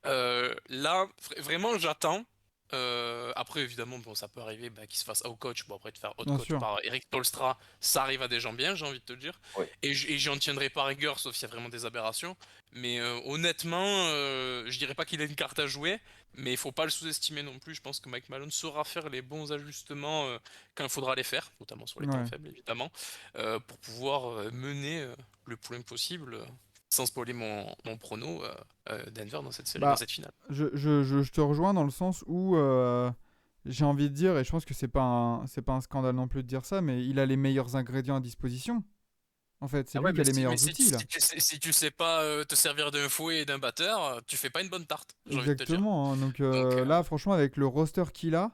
Là, vraiment, j'attends. Après, évidemment, bon, ça peut arriver qu'il se fasse out-coach. Bon, après, de faire bien out-coach sûr. par Eric Spoelstra, ça arrive à des gens bien, j'ai envie de te le dire. Oui. Et j'en tiendrai pas rigueur, sauf s'il y a vraiment des aberrations. Mais honnêtement, je dirais pas qu'il a une carte à jouer, mais il faut pas le sous-estimer non plus. Je pense que Mike Malone saura faire les bons ajustements quand il faudra les faire, notamment sur les temps Ouais. faibles, évidemment, pour pouvoir mener le plus loin possible, sans spoiler mon prono, Denver dans cette série, dans Bah, cette finale. je te rejoins dans le sens où j'ai envie de dire, et je pense que c'est pas un scandale non plus de dire ça, mais il a les meilleurs ingrédients à disposition. En fait, c'est Ah lui ouais, qui a mais les mais meilleurs outils là. si tu sais pas te servir d'un fouet et d'un batteur, tu fais pas une bonne tarte, j'ai envie de te dire. Exactement, hein. Donc Donc, là, franchement, avec le roster qu'il a,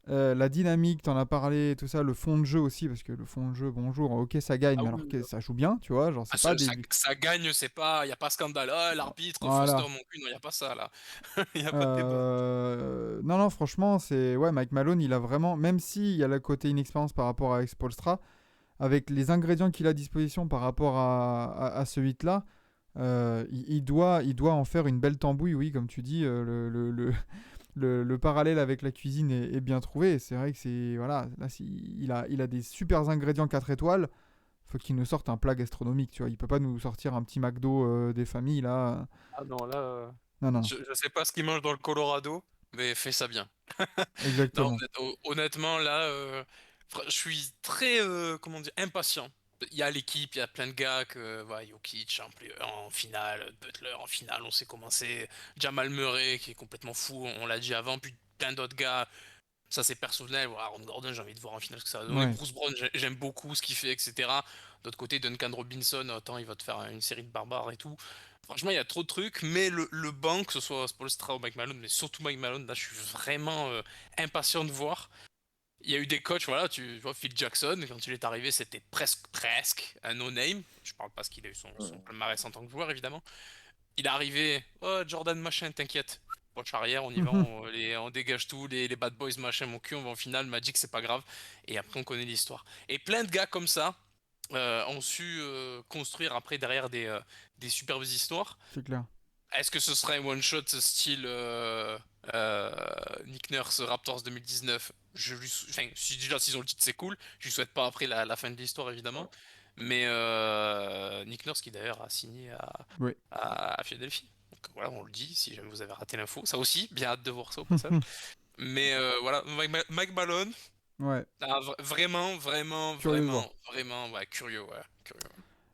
la dynamique, t'en as parlé, tout ça, le fond de jeu aussi, parce que le fond de jeu, bonjour, ok, ça gagne, ah mais oui, alors que ça joue bien, tu vois, genre ah, c'est pas ça gagne, c'est pas, y a pas scandale. Ah, l'arbitre, Foster, Voilà. mon cul, non, y a pas ça là. Y a pas de débat. Non, non, franchement, c'est. Ouais, Mike Malone, il a vraiment. Même s'il y a le côté inexpérience par rapport à Expolstra, avec les ingrédients qu'il a à disposition par rapport à ce 8-là, il doit en faire une belle tambouille, oui, comme tu dis. Le parallèle avec la cuisine est bien trouvé. Et c'est vrai que c'est. Voilà, là, il a des super ingrédients 4 étoiles. Faut qu'il nous sorte un plat gastronomique, tu vois. Il peut pas nous sortir un petit McDo des familles, là. Ah non, là, Non, non, je sais pas ce qu'ils mangent dans le Colorado, mais fais ça bien. Non, exactement. honnêtement, là, je suis très, comment dire, impatient. Il y a l'équipe, il y a plein de gars que, voilà, Jokic en finale, Butler en finale, on sait comment c'est. Jamal Murray qui est complètement fou, on l'a dit avant, puis plein d'autres gars. Ça c'est personnel, voilà, Aaron Gordon, j'ai envie de voir en finale ce que ça va donner. Ouais. Bruce Brown, j'aime beaucoup ce qu'il fait, etc. D'autre côté, Duncan Robinson, attends, il va te faire une série de barbares et tout. Franchement, il y a trop de trucs, mais le banc, que ce soit Spoelstra ou Mike Malone, mais surtout Mike Malone, là, je suis vraiment impatient de voir. Il y a eu des coachs, voilà, tu vois, Phil Jackson, quand il est arrivé, c'était presque un no-name. Je parle pas parce qu'il a eu son Mm. palmarès en tant que joueur, évidemment. Il est arrivé, oh, Jordan machin, t'inquiète. Poche arrière, on y va, on dégage tout, les bad boys machin, mon cul, on va en finale, Magic, c'est pas grave. Et après, on connaît l'histoire. Et plein de gars comme ça ont su construire après derrière des superbes histoires. C'est clair. Est-ce que ce serait un one-shot style euh, Nick Nurse Raptors 2019? Enfin, si déjà s'ils ont le titre, c'est cool. Je lui souhaite pas après la fin de l'histoire, évidemment. Mais Nick Nurse qui d'ailleurs a signé Oui. à Philadelphie. Donc voilà, on le dit si jamais vous avez raté l'info. Ça aussi, bien hâte de voir ça au passage. Mais voilà, Mike Malone, Ouais. Curieux de voir. vraiment, ouais, curieux, ouais, curieux.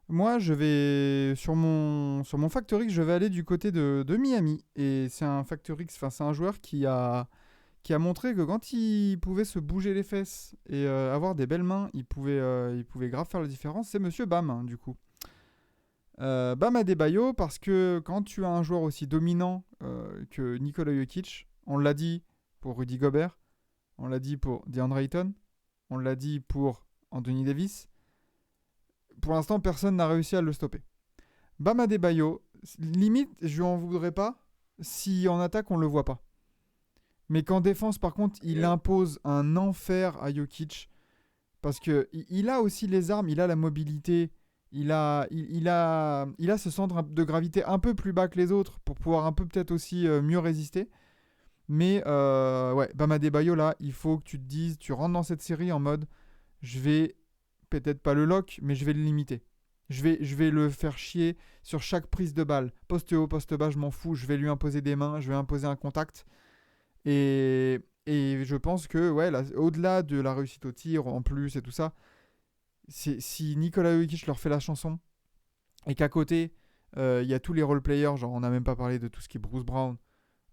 Moi, je vais sur mon Factor X, je vais aller du côté de Miami. Et c'est un Factor X, enfin c'est un joueur qui a montré que quand il pouvait se bouger les fesses et avoir des belles mains, il pouvait grave faire la différence. C'est Monsieur Bam, hein, du coup. Bam Adebayo, parce que quand tu as un joueur aussi dominant que Nikola Jokic, on l'a dit pour Rudy Gobert, on l'a dit pour DeAndre Ayton, on l'a dit pour Anthony Davis. Pour l'instant, personne n'a réussi à le stopper. Bam Adebayo, limite, je lui en voudrais pas si en attaque on le voit pas. Mais qu'en défense, par contre, il impose un enfer à Jokic parce que il a aussi les armes, il a la mobilité, il a ce centre de gravité un peu plus bas que les autres pour pouvoir un peu peut-être aussi mieux résister. Mais ouais, Bam Adebayo là, il faut que tu te dises, tu rentres dans cette série en mode, je vais peut-être pas le lock, mais je vais le limiter. Je vais le faire chier sur chaque prise de balle. Poste haut, poste bas, je m'en fous. Je vais lui imposer des mains, je vais imposer un contact. Et je pense que, ouais, là, au-delà de la réussite au tir, en plus et tout ça, si Nikola Jokic leur fait la chanson et qu'à côté, il y a tous les role-players, genre on n'a même pas parlé de tout ce qui est Bruce Brown,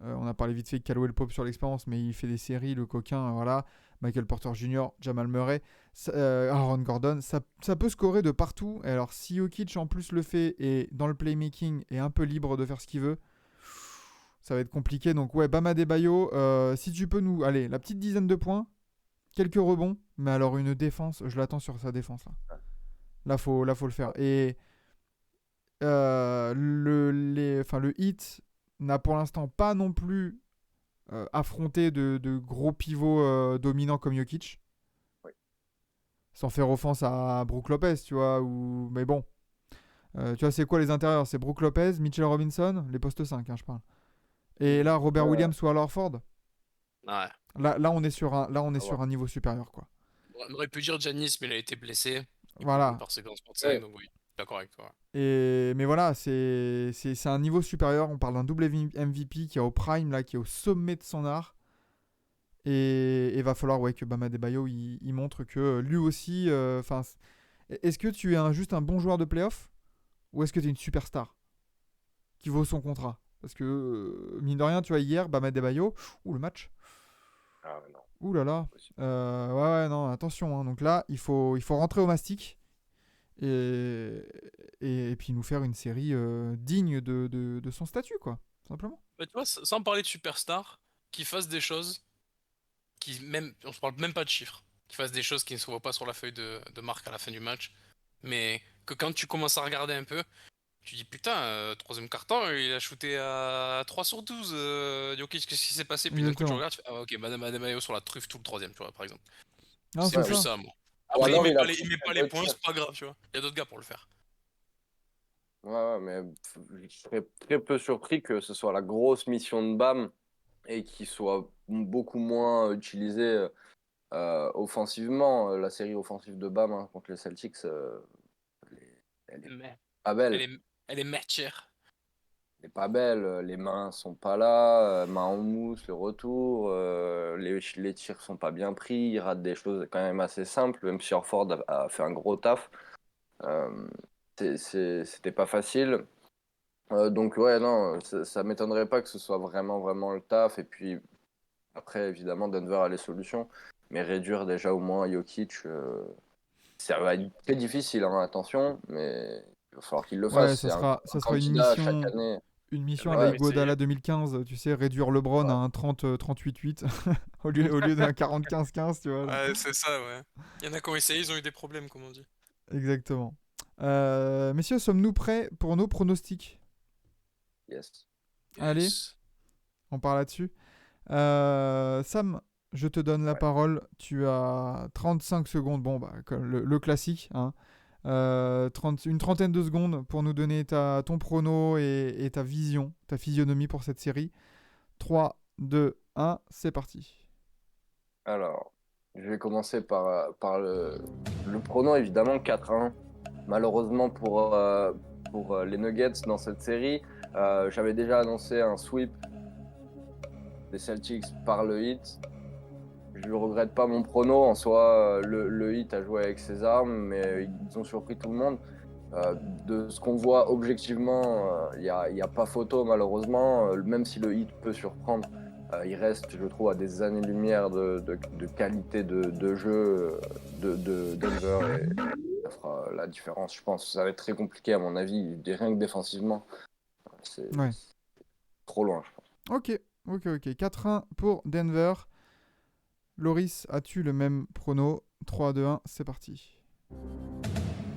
on a parlé vite fait de Caldwell Pope sur l'expérience, mais il fait des séries, le coquin, voilà. Michael Porter Jr., Jamal Murray, Aaron Gordon, ça peut scorer de partout. Et alors, si Jokic en plus le fait et dans le playmaking est un peu libre de faire ce qu'il veut, ça va être compliqué. Donc, ouais, Bam Adebayo, si tu peux nous. Allez, la petite dizaine de points, quelques rebonds, mais alors une défense, je l'attends sur sa défense. Là, faut le faire. Et le Heat n'a pour l'instant pas non plus affronté de gros pivots dominants comme Jokic. Oui. Sans faire offense à Brook Lopez, tu vois. Mais bon. Tu vois, c'est quoi les intérieurs? C'est Brook Lopez, Mitchell Robinson, les postes 5, hein, je parle. Et là, Robert Ouais. Williams ou Al Horford. Ouais. Là, on est sur Ouais. un niveau supérieur, quoi. On aurait pu dire Giannis, mais il a été blessé. Du coup, Voilà. par séquence pour 5, Ouais. donc oui, d'accord avec toi. Mais voilà, c'est un niveau supérieur. On parle d'un double MVP qui est au prime, là, qui est au sommet de son art. Et va falloir que Bam Adebayo il montre que lui aussi. Est-ce que tu es juste un bon joueur de playoff ou est-ce que tu es une superstar qui vaut son contrat? Parce que, mine de rien, tu vois, hier, Bam Adebayo, le match. Ah, non. Ouh là là. Ouais, non, attention. Hein. Donc là, il faut rentrer au mastic et puis nous faire une série digne de son statut, quoi. Simplement. Bah, tu vois, sans parler de superstar, qui fasse des choses on se parle même pas de chiffres, qui fasse des choses qui ne se voient pas sur la feuille de marque à la fin du match, mais que quand tu commences à regarder un peu, tu dis putain, troisième quart-temps, il a shooté à 3 sur 12, Jokic, qu'est-ce qui s'est passé? Puis d'un coup tu Exactement. regardes, tu fais, ah ok, Madame Adebayo sur la truffe tout le troisième, tu vois, par exemple. Non, C'est c'est Ouais, plus ça. ça, moi. ou Après, alors il a il pris met très pas les peu de points, tirs. c'est pas grave, tu vois. Il y a d'autres gars pour le faire. Ouais, mais je serais très peu surpris que ce soit la grosse mission de Bam et qu'il soit beaucoup moins utilisé offensivement. La série offensive de Bam contre les Celtics, elle est Mais pas elle belle. est, elle est matière. Elle est pas belle. Les mains sont pas là, mains en mousse, le retour. Les tirs sont pas bien pris. Il rate des choses quand même assez simples, même si Horford a fait un gros taf. Euh, C'était pas facile. Donc ouais, non, ça m'étonnerait pas que ce soit vraiment, vraiment le taf. Et puis après, évidemment, Denver a les solutions. Mais réduire déjà au moins Jokic, ça va être très difficile, hein, attention. Mais il va falloir qu'il le Ouais, fasse. ça C'est sera, un ça sera candidat chaque année. Il a à pas la même Ouais, Iguodala essayé. 2015, tu sais, réduire LeBron à ouais. un 38-8 au lieu d'un 40-15-15, tu vois. Ouais, c'est ça, ouais. Il y en a qui ont essayé, ils ont eu des problèmes, comme on dit. Exactement. Messieurs, sommes-nous prêts pour nos pronostics? Yes. Allez, Yes. on part là-dessus. Sam, je te donne la Ouais. parole. Tu as 35 secondes. Bon, bah, comme le classique. Hein. Une trentaine de secondes pour nous donner ton prono et ta vision, ta physionomie pour cette série. 3, 2, 1, c'est parti. Alors, je vais commencer par le pronom, évidemment, 4-1. Malheureusement pour les Nuggets dans cette série, j'avais déjà annoncé un sweep des Celtics par le Heat. Je ne regrette pas mon prono. En soi, le Heat a joué avec ses armes, mais ils ont surpris tout le monde. De ce qu'on voit objectivement, il n'y a pas photo malheureusement. Même si le Heat peut surprendre, il reste, je trouve, à des années-lumière de qualité de jeu de Denver et ça fera la différence. Je pense ça va être très compliqué à mon avis, rien que défensivement. C'est Ouais. trop loin, je pense. Ok. 4-1 pour Denver. Loris, as-tu le même prono? 3, 2, 1, c'est parti.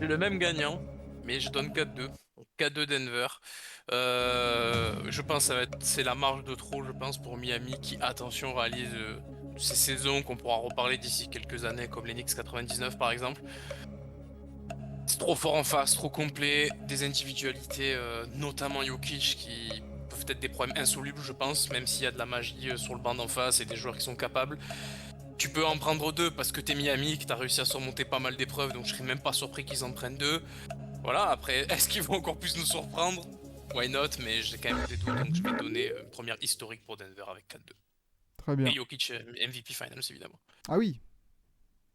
J'ai le même gagnant, mais je donne 4-2. Donc 4-2 Denver. Je pense que c'est la marge de trop, je pense, pour Miami qui, attention, réalise ces saisons qu'on pourra reparler d'ici quelques années, comme les Knicks 99 par exemple. C'est trop fort en face, trop complet, des individualités, notamment Jokic, qui peuvent être des problèmes insolubles, je pense, même s'il y a de la magie sur le banc d'en face et des joueurs qui sont capables. Tu peux en prendre deux parce que t'es Miami, que t'as réussi à surmonter pas mal d'épreuves, donc je serais même pas surpris qu'ils en prennent deux. Voilà, après, est-ce qu'ils vont encore plus nous surprendre? Why not, mais j'ai quand même des doutes, donc je vais donner une première historique pour Denver avec 4-2. Très Et bien. Jokic MVP Finals, évidemment. Ah oui.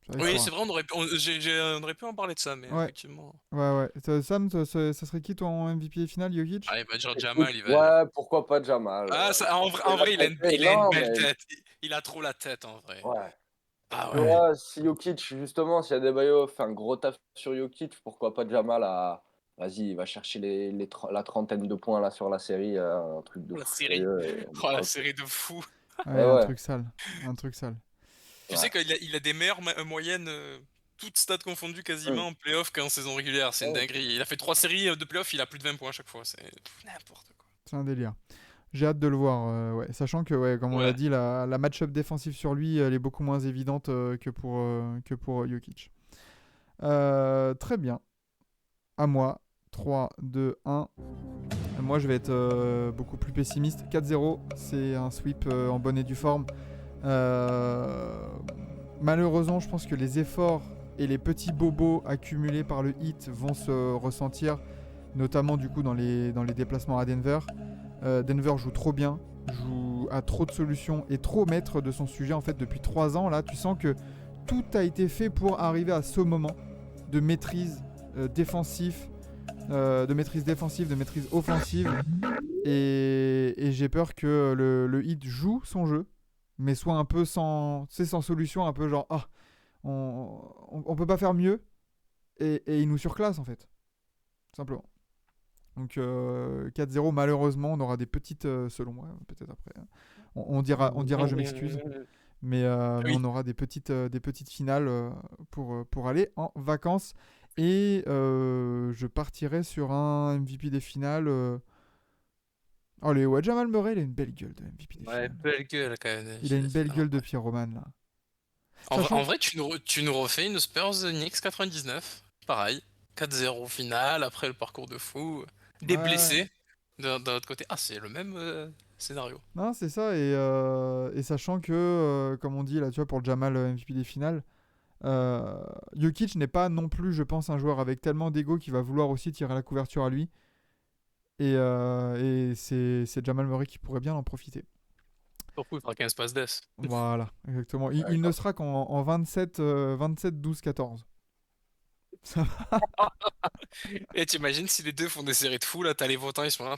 J'arrive Oui, pas. c'est vrai, on aurait pu en parler de ça, mais Ouais. effectivement. Ouais. Sam, ça serait qui ton MVP final, Jokic? Ah, il va dire Écoute, Jamal, il va. ouais, pourquoi pas Jamal? Ah, Il en va vrai, tromper. il a une Non, belle mais tête. Il a trop la tête, en vrai. ouais. Ah Tu ouais. vois, si Jokic, justement, si Adebayo fait un gros taf sur Jokic, pourquoi pas Jamal à. Vas-y, il va chercher la trentaine de points là sur la série, un truc de La fou série. furieux et on est Oh, la tranquille. série de fou. Ouais, Eh un ouais. truc sale. Un truc sale. Tu sais qu'il a des meilleures moyennes, toutes stats confondues quasiment en playoff qu'en saison régulière. C'est une dinguerie. Il a fait 3 séries de playoff, il a plus de 20 points à chaque fois. C'est n'importe quoi. C'est un délire. J'ai hâte de le voir, ouais. Sachant que, comme on l'a dit, la match-up défensive sur lui, elle est beaucoup moins évidente que pour Jokic. Très bien. À moi. 3, 2, 1. Moi, je vais être beaucoup plus pessimiste. 4-0, c'est un sweep en bonne et due forme. Malheureusement, je pense que les efforts et les petits bobos accumulés par le Heat vont se ressentir, notamment du coup dans les déplacements à Denver. Denver joue trop bien, a trop de solutions et trop maître de son sujet en fait depuis 3 ans. Là, tu sens que tout a été fait pour arriver à ce moment de maîtrise défensive, de maîtrise offensive. Et j'ai peur que le Heat joue son jeu, mais soit un peu sans solution, un peu genre on peut pas faire mieux et il nous surclasse en fait, simplement. Donc 4-0, malheureusement, on aura des petites, selon moi, peut-être après. On dira je m'excuse, mais on aura des petites finales pour aller en vacances. Et je partirai sur un MVP des finales. Allez, ouais, Jamal Murray, il a une belle gueule de MVP des finales. Ouais, belle gueule quand même. Il a une belle gueule de pyromane là. En vrai, tu nous refais une Spurs Knicks 99. Pareil. 4-0 finale, après le parcours de fou. Des blessés d'un autre côté. Ah, c'est le même scénario. Non, c'est ça. Et sachant que, comme on dit là, tu vois, pour le Jamal MVP des finales, Jokic n'est pas non plus, je pense, un joueur avec tellement d'ego qui va vouloir aussi tirer la couverture à lui. Et c'est Jamal Murray qui pourrait bien en profiter. Surtout, il fera 15 passes d'ess. Voilà, exactement. Il ne sera qu'en 27, 12, 14. Et t'imagines si les deux font des séries de fou, là, t'as les votants, ils sont là.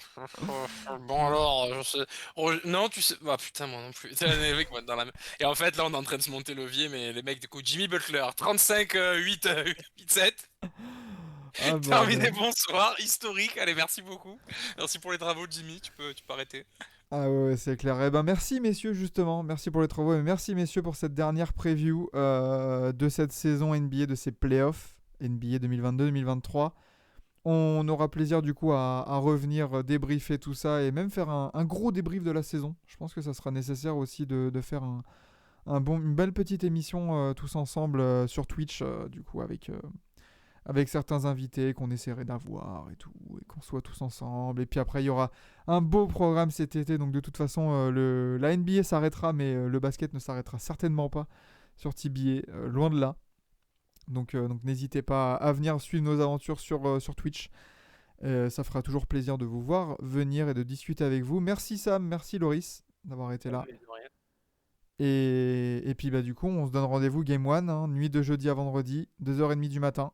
Bon alors, non, tu sais. Ah putain, moi non plus. Les mecs, dans la... Et en fait, là, on est en train de se monter levier, mais les mecs, du coup, Jimmy Butler, 35, 8, 7. Terminé, bonsoir, historique. Allez, merci beaucoup. Merci pour les travaux, Jimmy. Tu peux arrêter. Ah ouais, c'est clair. Eh ben merci messieurs, justement. Merci pour les travaux et merci messieurs pour cette dernière preview de cette saison NBA, de ces playoffs NBA 2022-2023. On aura plaisir du coup à revenir débriefer tout ça et même faire un gros débrief de la saison. Je pense que ça sera nécessaire aussi de faire une belle petite émission tous ensemble sur Twitch, du coup avec certains invités qu'on essaierait d'avoir et tout, et qu'on soit tous ensemble. Et puis après, il y aura un beau programme cet été. Donc de toute façon, la NBA s'arrêtera, mais le basket ne s'arrêtera certainement pas sur TBA, loin de là. Donc n'hésitez pas à venir suivre nos aventures sur Twitch. Ça fera toujours plaisir de vous voir venir et de discuter avec vous. Merci Sam, merci Loris d'avoir été là. Et puis du coup, on se donne rendez-vous Game 1, nuit de jeudi à vendredi, 2h30 du matin.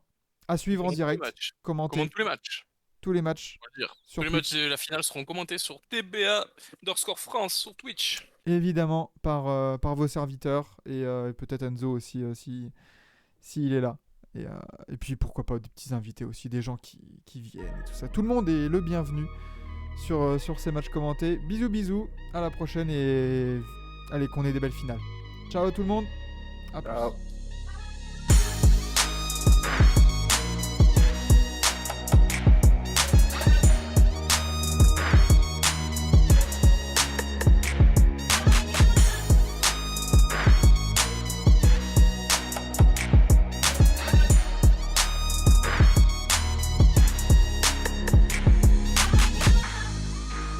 À suivre en direct, commenter tous les matchs. Tous les matchs de la finale seront commentés sur TBA_France sur Twitch. Évidemment, par vos serviteurs et peut-être Enzo aussi, s'il est là. Et puis pourquoi pas des petits invités aussi, des gens qui viennent et tout ça. Tout le monde est le bienvenu sur ces matchs commentés. Bisous, à la prochaine et allez qu'on ait des belles finales. Ciao tout le monde. À plus.